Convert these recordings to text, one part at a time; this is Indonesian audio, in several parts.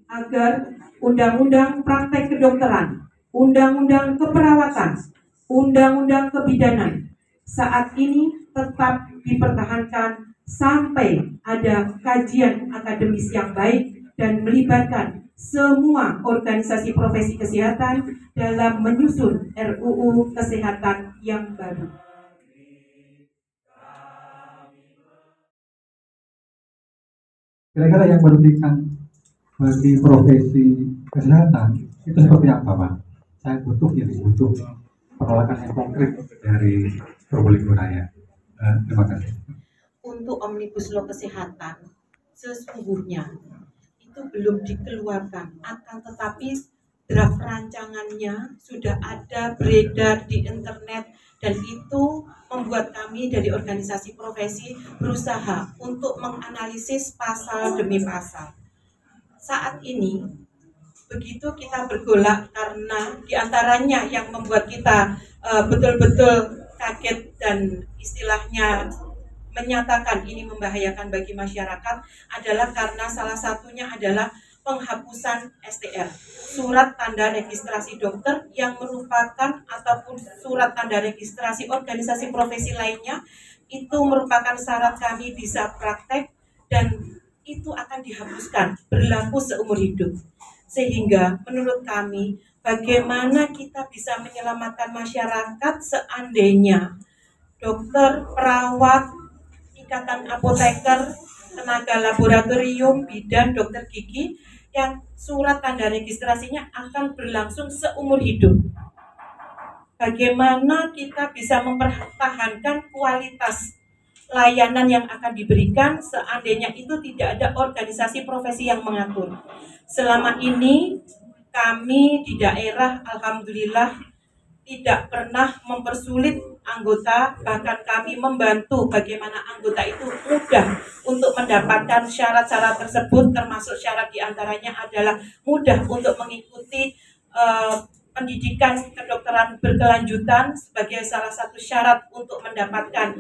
agar undang-undang praktek kedokteran, undang-undang keperawatan, undang-undang kebidanan saat ini tetap dipertahankan sampai ada kajian akademis yang baik dan melibatkan semua organisasi profesi kesehatan dalam menyusun RUU Kesehatan yang baru. Kira-kira yang merugikan bagi profesi kesehatan itu seperti apa, Pak? Saya butuh penolakan yang konkret dari Probolinggo Raya. Terima kasih. Untuk Omnibus Law Kesehatan sesungguhnya itu belum dikeluarkan, akan tetapi draft rancangannya sudah ada beredar di internet, dan itu membuat kami dari organisasi profesi berusaha untuk menganalisis pasal demi pasal. Saat ini begitu kita bergolak karena diantaranya yang membuat kita betul-betul kaget dan istilahnya menyatakan ini membahayakan bagi masyarakat adalah karena salah satunya adalah penghapusan STR, surat tanda registrasi dokter, yang merupakan ataupun surat tanda registrasi organisasi profesi lainnya, itu merupakan syarat kami bisa praktek dan itu akan dihapuskan, berlaku seumur hidup. Sehingga menurut kami, bagaimana kita bisa menyelamatkan masyarakat seandainya dokter, perawat, ikatan apoteker, tenaga laboratorium, bidan, dokter gigi yang surat tanda registrasinya akan berlangsung seumur hidup. Bagaimana kita bisa mempertahankan kualitas layanan yang akan diberikan seandainya itu tidak ada organisasi profesi yang mengatur. Selama ini kami di daerah alhamdulillah tidak pernah mempersulit anggota, bahkan kami membantu bagaimana anggota itu mudah untuk mendapatkan syarat-syarat tersebut, termasuk syarat diantaranya adalah mudah untuk mengikuti pendidikan kedokteran berkelanjutan sebagai salah satu syarat untuk mendapatkan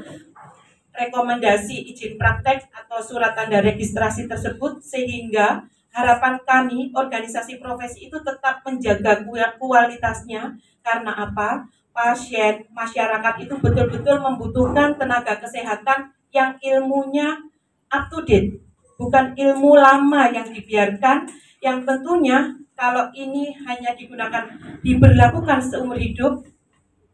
rekomendasi izin praktek atau surat tanda registrasi tersebut, sehingga harapan kami organisasi profesi itu tetap menjaga kualitasnya. Karena apa? Pasien, masyarakat itu betul-betul membutuhkan tenaga kesehatan yang ilmunya up to date, bukan ilmu lama yang dibiarkan, yang tentunya kalau ini hanya diberlakukan seumur hidup,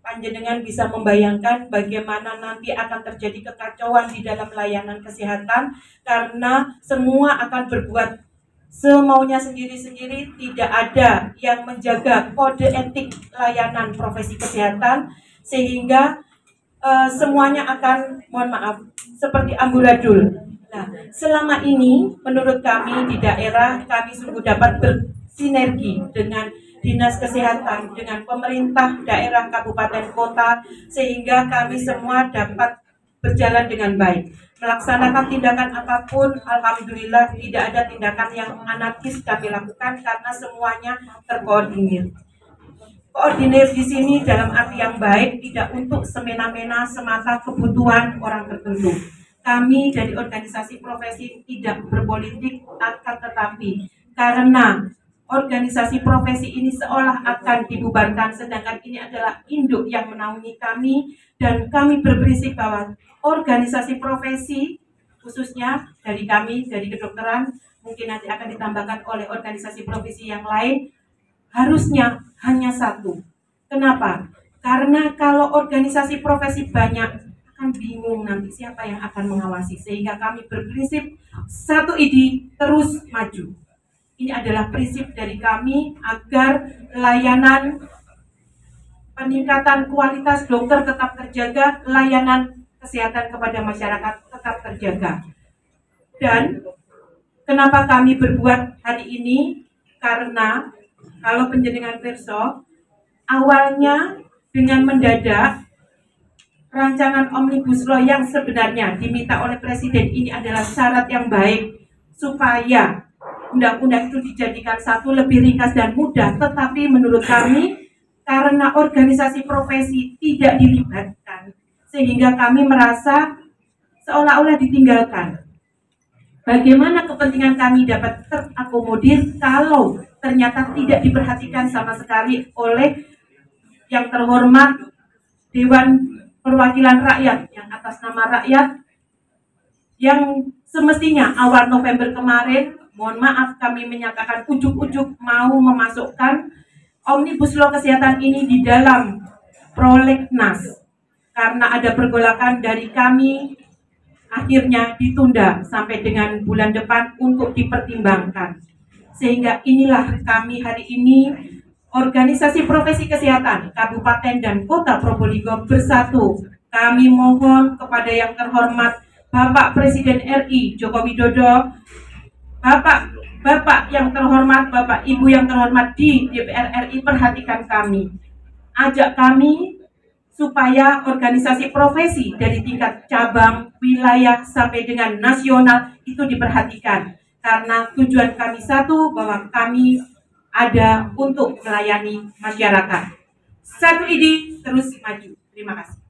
panjenengan bisa membayangkan bagaimana nanti akan terjadi kekacauan di dalam layanan kesehatan, karena semua akan berbuat semaunya sendiri-sendiri, tidak ada yang menjaga kode etik layanan profesi kesehatan, sehingga semuanya akan, mohon maaf, seperti amburadul. Nah, selama ini menurut kami di daerah, kami sungguh dapat bersinergi dengan Dinas Kesehatan, dengan pemerintah daerah, kabupaten, kota, sehingga kami semua dapat berjalan dengan baik. Melaksanakan tindakan apapun, alhamdulillah tidak ada tindakan yang anarkis kami lakukan karena semuanya terkoordinir. Koordinir di sini dalam arti yang baik, tidak untuk semena-mena semata kebutuhan orang tertentu. Kami dari organisasi profesi tidak berpolitik, akan tetapi karena organisasi profesi ini seolah akan dibubarkan, sedangkan ini adalah induk yang menaungi kami, dan kami berprinsip bahwa organisasi profesi khususnya dari kami, dari kedokteran, mungkin nanti akan ditambahkan oleh organisasi profesi yang lain, harusnya hanya satu. Kenapa? Karena kalau organisasi profesi banyak, akan bingung nanti siapa yang akan mengawasi, sehingga kami berprinsip satu ide terus maju. Ini adalah prinsip dari kami agar layanan peningkatan kualitas dokter tetap terjaga, layanan kesehatan kepada masyarakat tetap terjaga. Dan kenapa kami berbuat hari ini? Karena kalau penjenengan pirsa, awalnya dengan mendadak rancangan Omnibus Law yang sebenarnya diminta oleh Presiden ini adalah syarat yang baik supaya undang-undang itu dijadikan satu lebih ringkas dan mudah, tetapi menurut kami karena organisasi profesi tidak dilibatkan, sehingga kami merasa seolah-olah ditinggalkan. Bagaimana kepentingan kami dapat terakomodir kalau ternyata tidak diperhatikan sama sekali oleh yang terhormat Dewan Perwakilan Rakyat yang atas nama rakyat, yang semestinya awal November kemarin, mohon maaf kami menyatakan ujuk-ujuk mau memasukkan Omnibus Law Kesehatan ini di dalam prolegnas. Karena ada pergolakan dari kami, akhirnya ditunda sampai dengan bulan depan untuk dipertimbangkan. Sehingga inilah kami hari ini, organisasi profesi kesehatan Kabupaten dan Kota Probolinggo bersatu. Kami mohon kepada yang terhormat Bapak Presiden RI Joko Widodo, Bapak yang terhormat, Bapak Ibu yang terhormat di DPR RI, perhatikan kami. Ajak kami supaya organisasi profesi dari tingkat cabang, wilayah, sampai dengan nasional itu diperhatikan. Karena tujuan kami satu, bahwa kami ada untuk melayani masyarakat. Satu ide terus maju. Terima kasih.